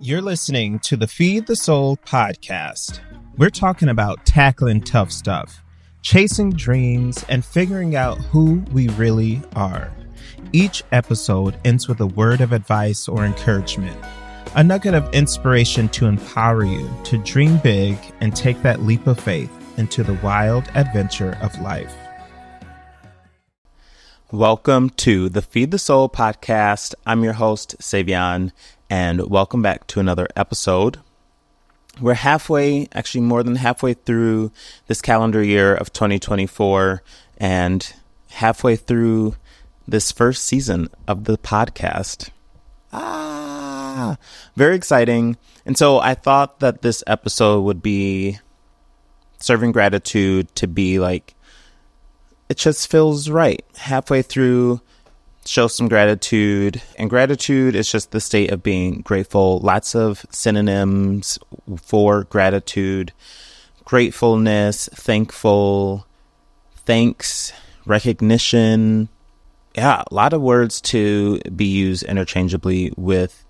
You're listening to the Feed the Soul podcast. We're talking about tackling tough stuff, chasing dreams, and figuring out who we really are. Each episode ends with a word of advice or encouragement, a nugget of inspiration to empower you to dream big and take that leap of faith into the wild adventure of life. Welcome to the Feed the Soul podcast. I'm your host, Savion, and welcome back to another episode. We're more than halfway through this calendar year of 2024 and halfway through this first season of the podcast. Very exciting. And so I thought that this episode would be serving gratitude to be like, it just feels right. Halfway through, show some gratitude. And gratitude is just the state of being grateful. Lots of synonyms for gratitude: gratefulness, thankful, thanks, recognition. Yeah, a lot of words to be used interchangeably with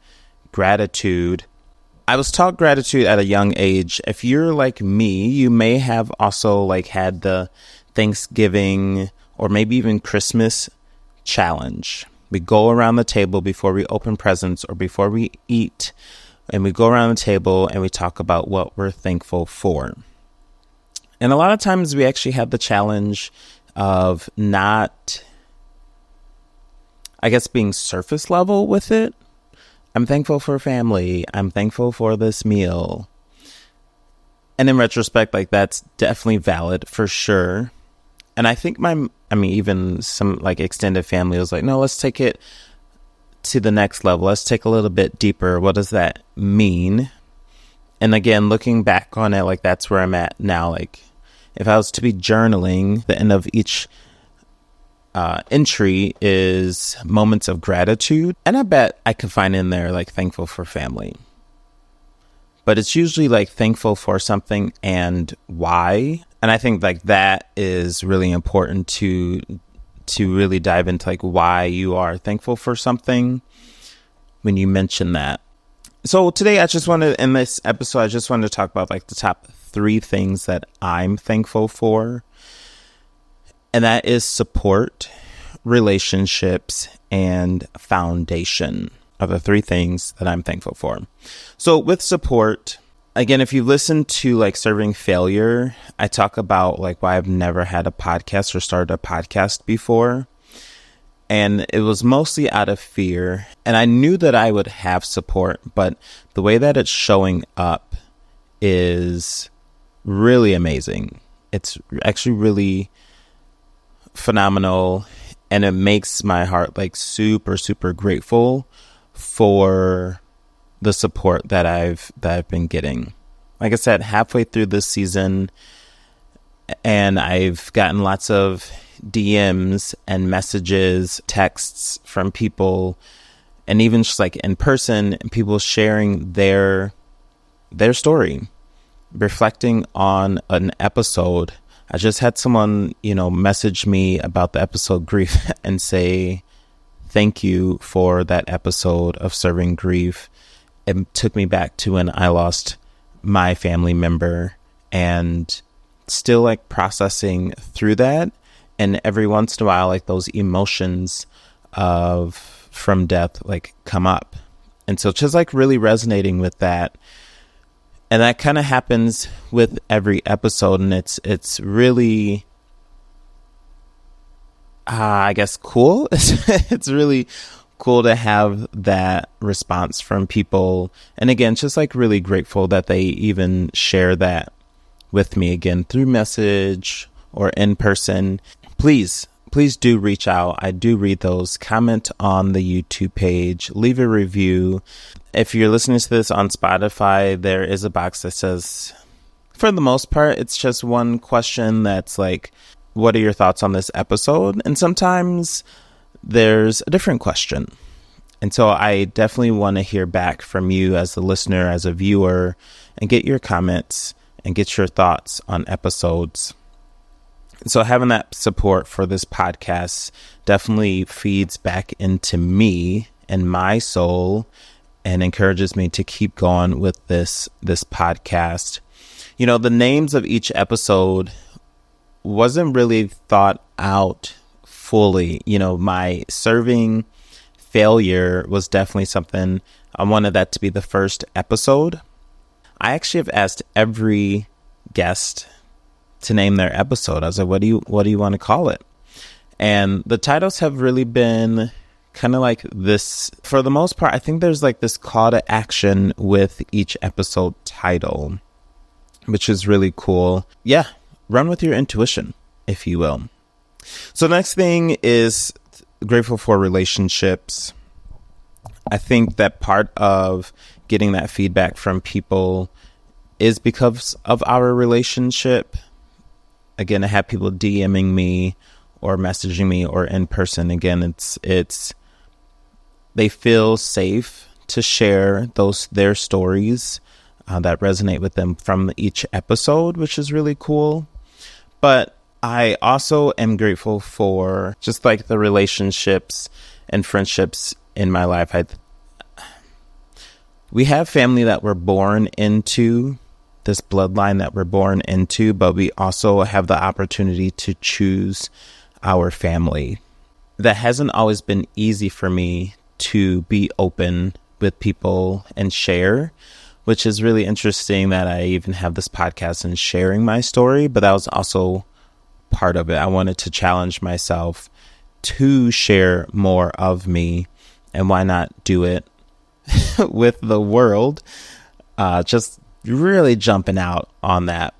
gratitude. I was taught gratitude at a young age. If you're like me, you may have also had the Thanksgiving or maybe even Christmas challenge. We go around the table before we open presents or before we eat, and we go around the table and we talk about what we're thankful for. And a lot of times we actually have the challenge of not, being surface level with it. I'm thankful for family. I'm thankful for this meal. And in retrospect, that's definitely valid for sure. And I think even some extended family was like, no, let's take it to the next level. Let's take a little bit deeper. What does that mean? And again, looking back on it, that's where I'm at now. If I was to be journaling, the end of each entry is moments of gratitude. And I bet I could find in there thankful for family. But it's usually thankful for something and why. And I think that is really important to really dive into why you are thankful for something when you mention that. So today in this episode, I just wanted to talk about the top 3 things that I'm thankful for. And that is support, relationships, and foundation are the 3 things that I'm thankful for. So with support, again, if you listen to Serving Failure, I talk about why I've never had a podcast or started a podcast before. And it was mostly out of fear. And I knew that I would have support, but the way that it's showing up is really amazing. It's actually really phenomenal. And it makes my heart super, super grateful for the support that I've been getting. Like I said, halfway through this season, and I've gotten lots of DMs and messages, texts from people, and even just in person, people sharing their story, reflecting on an episode. I just had someone, message me about the episode Grief and say, thank you for that episode of Serving Grief. It took me back to when I lost my family member and still processing through that. And every once in a while, those emotions from death, come up. And so just really resonating with that. And that kind of happens with every episode. And it's really, cool. It's really cool to have that response from people. And again, just really grateful that they even share that with me again through message or in person. Please do reach out. I do read those. Comment on the YouTube page, leave a review. If you're listening to this on Spotify, there is a box that says, for the most part, it's just one question that's what are your thoughts on this episode? And sometimes there's a different question. And so I definitely want to hear back from you as a listener, as a viewer, and get your comments and get your thoughts on episodes. So having that support for this podcast definitely feeds back into me and my soul and encourages me to keep going with this podcast. You know, the names of each episode wasn't really thought out fully. You know, my serving failure was definitely something I wanted that to be the first episode. I actually have asked every guest to name their episode. I was like, what do you want to call it? And the titles have really been kind of like this. For the most part, I think there's like this call to action with each episode title, which is really cool. Yeah, run with your intuition, if you will. So next thing is grateful for relationships. I think that part of getting that feedback from people is because of our relationship. Again, I have people DMing me or messaging me or in person. Again, it's they feel safe to share their stories that resonate with them from each episode, which is really cool. But I also am grateful for just like the relationships and friendships in my life. We have family that we're born into, this bloodline that we're born into, but we also have the opportunity to choose our family. That hasn't always been easy for me to be open with people and share, which is really interesting that I even have this podcast and sharing my story, but that was also part of it. I wanted to challenge myself to share more of me, and why not do it with the world? Just really jumping out on that.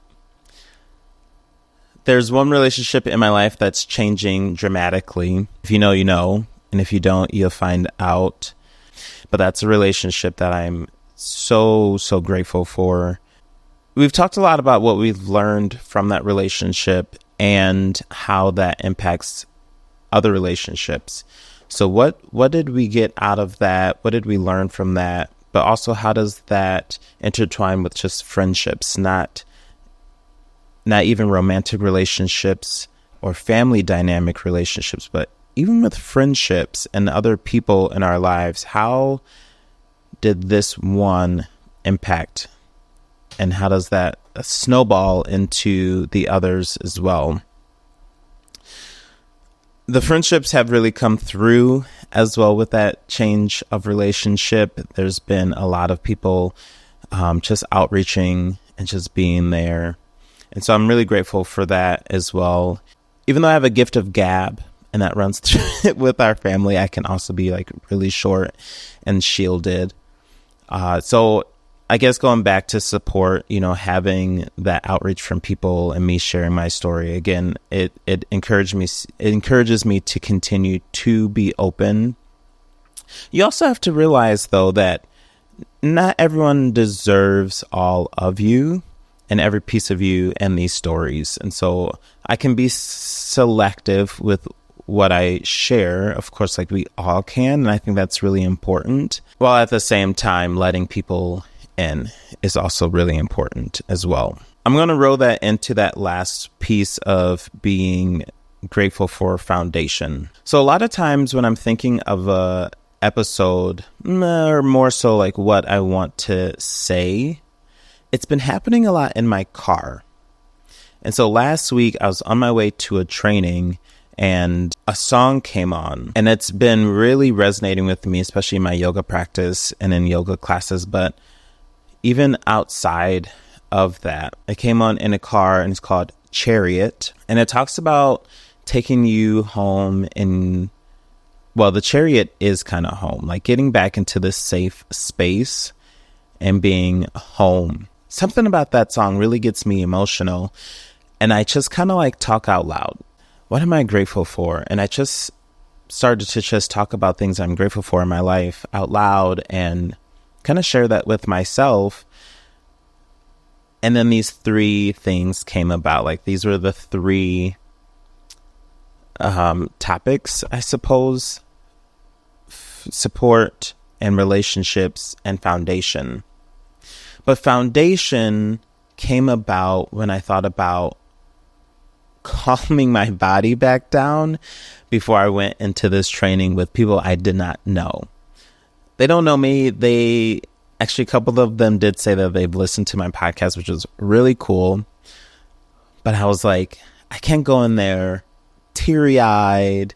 There's one relationship in my life that's changing dramatically. If you know, you know. And if you don't, you'll find out. But that's a relationship that I'm so grateful for. We've talked a lot about what we've learned from that relationship and how that impacts other relationships. So what did we get out of that? What did we learn from that? But also, how does that intertwine with just friendships, not even romantic relationships or family dynamic relationships, but even with friendships and other people in our lives? How did this one impact, and how does that snowball into the others as well? The friendships have really come through as well with that change of relationship. There's been a lot of people just outreaching and just being there. And so I'm really grateful for that as well. Even though I have a gift of gab and that runs through it with our family, I can also be like really short and shielded. So I guess going back to support, you know, having that outreach from people and me sharing my story, again, it encourages me to continue to be open. You also have to realize, though, that not everyone deserves all of you and every piece of you and these stories. And so I can be selective with what I share, of course, like we all can. And I think that's really important, while at the same time letting people in is also really important as well. I'm going to roll that into that last piece of being grateful for foundation. So a lot of times when I'm thinking of a episode, or more so like what I want to say, it's been happening a lot in my car. And so last week I was on my way to a training and a song came on, and it's been really resonating with me, especially in my yoga practice and in yoga classes. But even outside of that, it came on in a car, and it's called Chariot. And it talks about taking you home the chariot is kind of home, like getting back into this safe space and being home. Something about that song really gets me emotional. And I just kind of like talk out loud. What am I grateful for? And I just started to just talk about things I'm grateful for in my life out loud and kind of share that with myself. And then these three things came about. Like, these were the three topics, I suppose: support and relationships and foundation. But foundation came about when I thought about calming my body back down before I went into this training with people I did not know. they don't know me. They actually, a couple of them did say that they've listened to my podcast, which was really cool. But I was like, I can't go in there teary-eyed,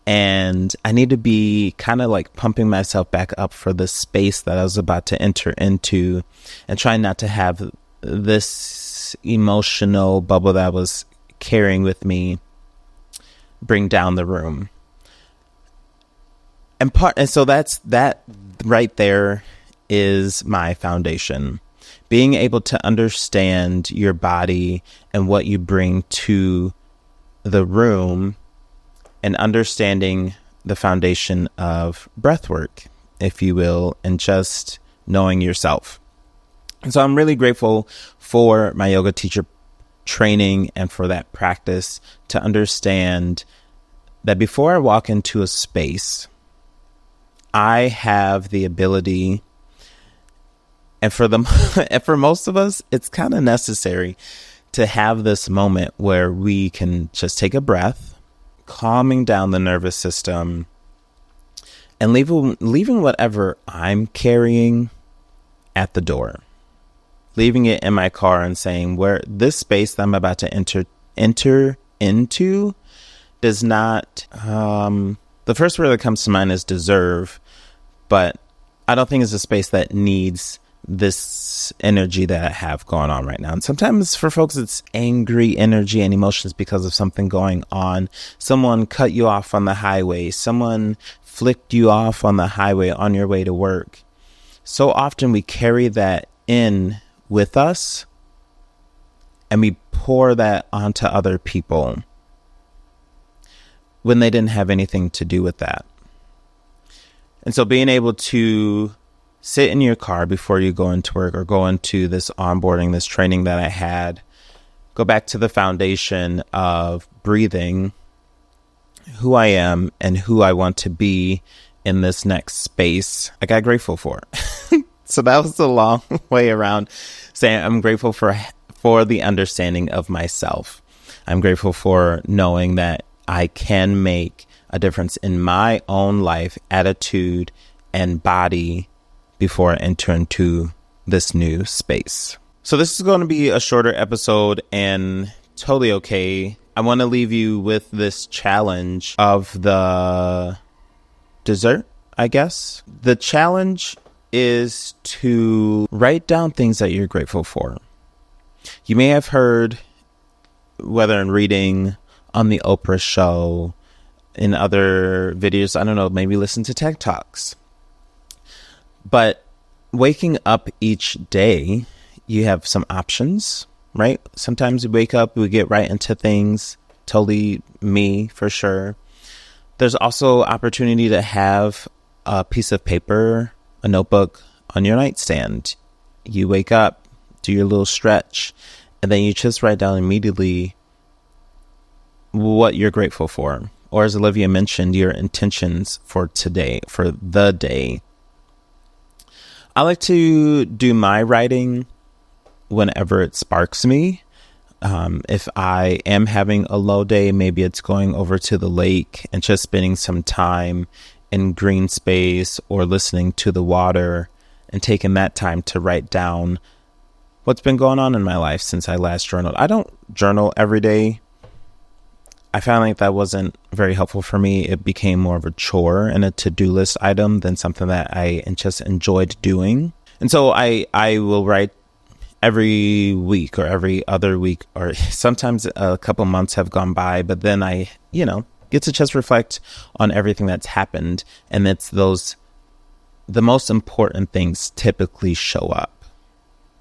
and I need to be kind of like pumping myself back up for the space that I was about to enter into, and trying not to have this emotional bubble that I was carrying with me bring down the room. And so that right there is my foundation. Being able to understand your body and what you bring to the room, and understanding the foundation of breath work, if you will, and just knowing yourself. And so I'm really grateful for my yoga teacher training and for that practice to understand that before I walk into a space, I have the ability, and for most of us, it's kind of necessary to have this moment where we can just take a breath, calming down the nervous system, and leaving whatever I'm carrying at the door, leaving it in my car and saying, where this space that I'm about to enter into does not, the first word that comes to mind is deserve, but I don't think it's a space that needs this energy that I have going on right now. And sometimes for folks, it's angry energy and emotions because of something going on. Someone cut you off on the highway. Someone flicked you off on the highway on your way to work. So often we carry that in with us, and we pour that onto other people when they didn't have anything to do with that. And so being able to sit in your car before you go into work or go into this onboarding, this training that I had, go back to the foundation of breathing, who I am and who I want to be in this next space, I got grateful for. So that was a long way around saying I'm grateful for the understanding of myself. I'm grateful for knowing that I can make a difference in my own life, attitude, and body before I enter into this new space. So this is going to be a shorter episode, and totally okay. I want to leave you with this challenge of the dessert, I guess. The challenge is to write down things that you're grateful for. You may have heard, whether in reading, on the Oprah show, in other videos, I don't know, maybe listen to TED Talks. But waking up each day, you have some options, right? Sometimes we wake up, we get right into things. Totally me, for sure. There's also opportunity to have a piece of paper, a notebook on your nightstand. You wake up, do your little stretch, and then you just write down immediately what you're grateful for. Or as Olivia mentioned, your intentions for today, for the day. I like to do my writing whenever it sparks me. If I am having a low day, maybe it's going over to the lake and just spending some time in green space or listening to the water and taking that time to write down what's been going on in my life since I last journaled. I don't journal every day. I found like that wasn't very helpful for me. It became more of a chore and a to-do list item than something that I just enjoyed doing. And so I will write every week or every other week, or sometimes a couple months have gone by, but then I, get to just reflect on everything that's happened. And it's the most important things typically show up.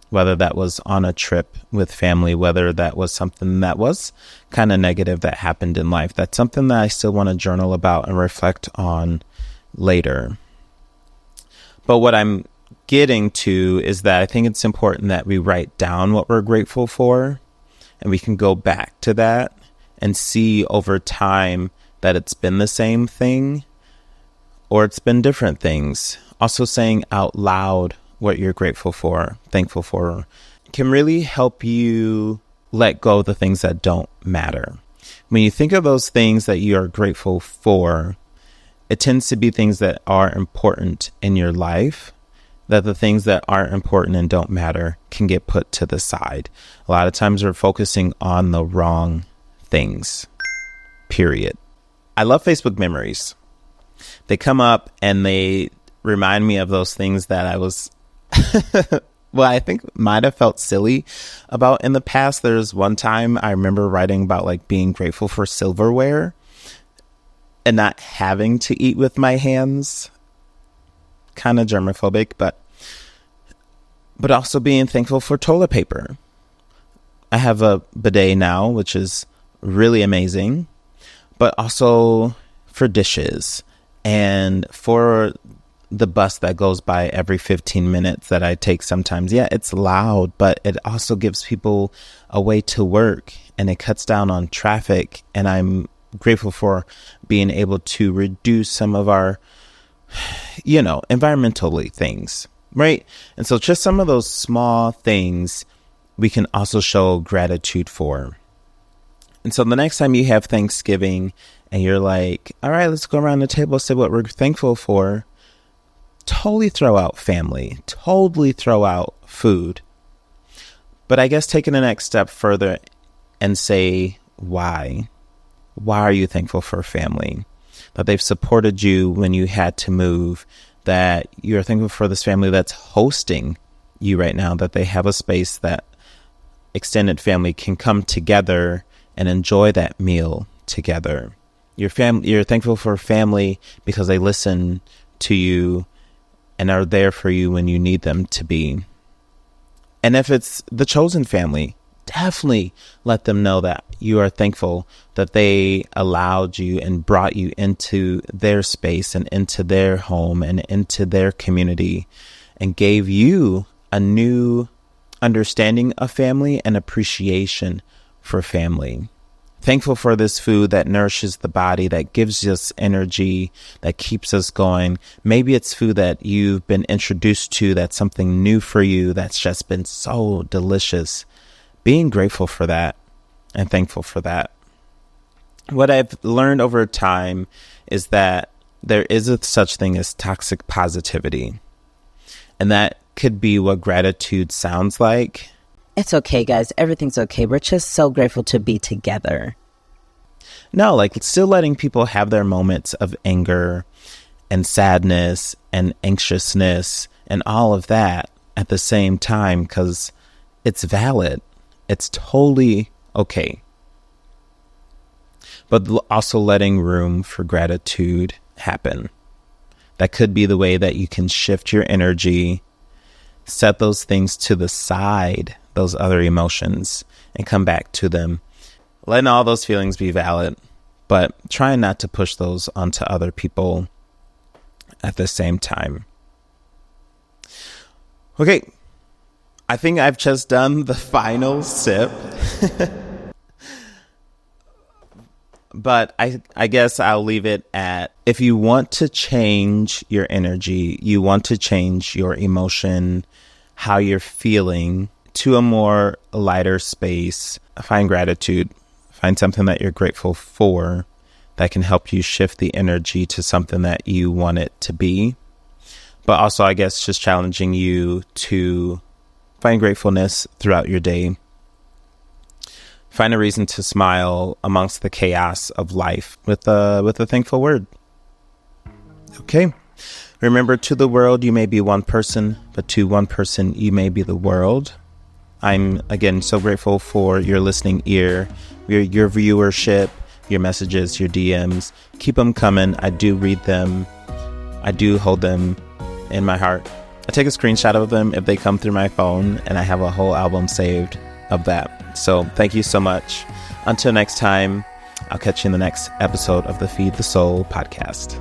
Whether that was on a trip with family, whether that was something that was kind of negative that happened in life. That's something that I still want to journal about and reflect on later. But what I'm getting to is that I think it's important that we write down what we're grateful for, and we can go back to that and see over time that it's been the same thing or it's been different things. Also saying out loud what you're grateful for, thankful for, can really help you let go of the things that don't matter. When you think of those things that you are grateful for, it tends to be things that are important in your life, that the things that aren't important and don't matter can get put to the side. A lot of times we're focusing on the wrong things, period. I love Facebook memories. They come up and they remind me of those things that I was, well, I think might have felt silly about in the past. There's one time I remember writing about like being grateful for silverware and not having to eat with my hands. Kind of germophobic, but also being thankful for toilet paper. I have a bidet now, which is really amazing, but also for dishes and for the bus that goes by every 15 minutes that I take sometimes. Yeah, it's loud, but it also gives people a way to work and it cuts down on traffic. And I'm grateful for being able to reduce some of our, environmentally things, right? And so just some of those small things we can also show gratitude for. And so the next time you have Thanksgiving and you're like, all right, let's go around the table, say what we're thankful for. Totally throw out family, totally throw out food. But I guess taking the next step further and say, why? Why are you thankful for family? That they've supported you when you had to move, that you're thankful for this family that's hosting you right now, that they have a space that extended family can come together and enjoy that meal together. You're thankful for family because they listen to you and are there for you when you need them to be. And if it's the chosen family, definitely let them know that you are thankful that they allowed you and brought you into their space and into their home and into their community and gave you a new understanding of family and appreciation for family. Thankful for this food that nourishes the body, that gives us energy, that keeps us going. Maybe it's food that you've been introduced to, that's something new for you, that's just been so delicious. Being grateful for that and thankful for that. What I've learned over time is that there is a such thing as toxic positivity. And that could be what gratitude sounds like. It's okay, guys. Everything's okay. We're just so grateful to be together. No, like still letting people have their moments of anger and sadness and anxiousness and all of that at the same time, because it's valid. It's totally okay. But also letting room for gratitude happen. That could be the way that you can shift your energy, set those things to the side, those other emotions, and come back to them. Letting all those feelings be valid, but trying not to push those onto other people at the same time. Okay, I think I've just done the final sip. But I guess I'll leave it at, if you want to change your energy, you want to change your emotion, how you're feeling to a more lighter space, find gratitude, find something that you're grateful for that can help you shift the energy to something that you want it to be. But also, I guess, just challenging you to find gratefulness throughout your day. Find a reason to smile amongst the chaos of life with a thankful word. Okay. Remember, to the world, you may be one person, but to one person, you may be the world. I'm, again, so grateful for your listening ear, your viewership, your messages, your DMs. Keep them coming. I do read them. I do hold them in my heart. I take a screenshot of them if they come through my phone, and I have a whole album saved of that. So thank you so much. Until next time, I'll catch you in the next episode of the Feed the Soul podcast.